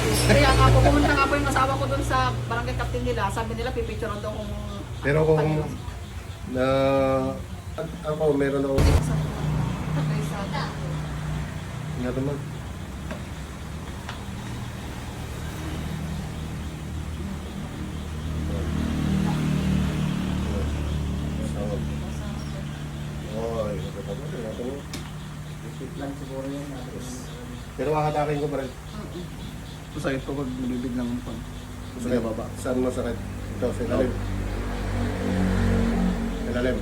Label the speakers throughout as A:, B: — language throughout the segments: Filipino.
A: Kaya nga po, pumunta nga po yung asawa ko doon sa barangay captain nila. Sabi nila, pipicture daw kung...
B: Pero kung na ako meron ako nga naman.
C: Lang siguro yan.
B: Pero kakatakin ko pa rin.
C: Masakit ko pag nabibig ng umpon.
B: Masakit baba. Saan masakit? Ito, sa ilalim. Sa ilalim.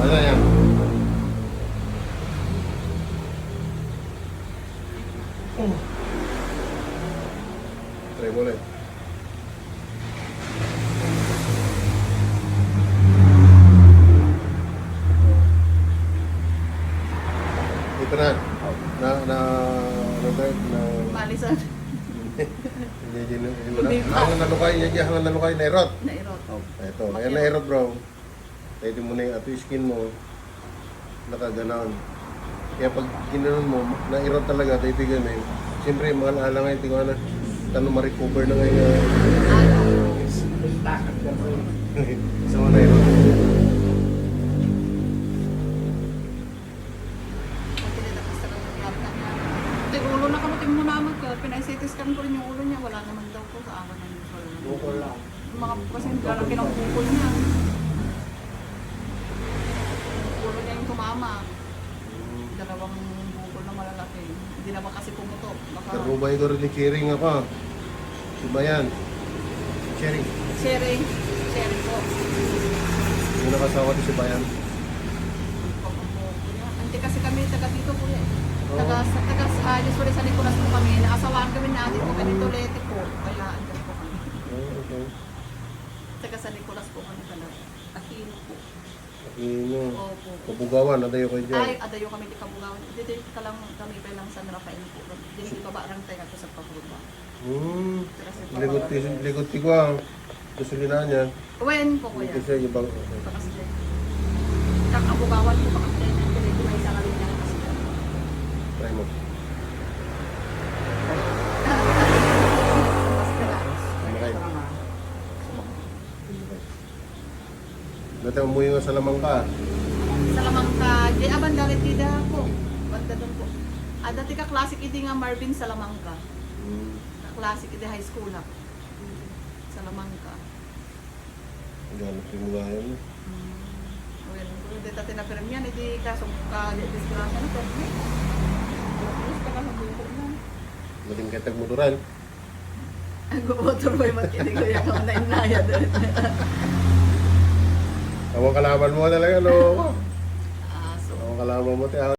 B: Ano na yan? Try mo ulit. Ito na.
A: Malisan.
B: Hangan na lukay, nairot.
A: Nairot.
B: Ito, kaya nairot bro. Pwede mo na yung ato yung skin mo, nakaganon. Kaya pag ginanon mo, nairot talaga, taibigan eh. Siyempre, mga ala ngayon, tingnan na, tanong ma-recover na ngayon. Isa mo nairot.
A: Ulo na kami tingin mo naman ka. Pinay-CT scan ko rin yung ulo niya. Wala naman daw po sa akin.
C: Bukol lang.
A: Yung mga pasyente, parang pinakukul niya. Ulo niya yung tumama. Dalawang bukol na malalaki. Hindi naman kasi pumuto. Baka...
B: Karubay ko rin ni Chering ako. Diba yan? Chering.
A: Sharing. Sharing po.
B: Yung nakasawa din si Bayan.
A: Hindi kasi kami taga dito po eh. Usually sa Nicolas po kami. Nakasawaan kami natin po ganito lete po. Kaya andyan po kami.
B: Okay.
A: Taga sa Nicolas po kami talaga. Aquino po.
B: Aquino.
A: Opo.
B: Kabugawan, adayo kayo dyan.
A: Ay, adayo kami di Kabugawan. Dito ka lang kami pa lang San Rafael po. Dito pa ba ang tayo ko sa Pabuga.
B: Likod ko ang gasolina niya.
A: Wen po kuya.
B: Kasi ibang...
A: Kakabugawan po baka tayo na dito may isa kami na kasi.
B: Try mo. Okay. Dati umuwi nga sa Lamangka.
A: Sa Lamangka, di abandalit tida po. Banda doon po. Dati ka classic idi nga Marvin sa Lamangka. Classic idi high school na. Sa Lamangka.
B: Ganap yung mga yun.
A: Well, kung dito tinapiram yan, hindi kaso ka-disgrasya na po.
B: Mating katag motoran.
A: Ang gumotor mo yung matkinig ko yung mga nainaya doon.
B: Awang kalaban mo talaga, no?
A: So,
B: Awang kalaban mo,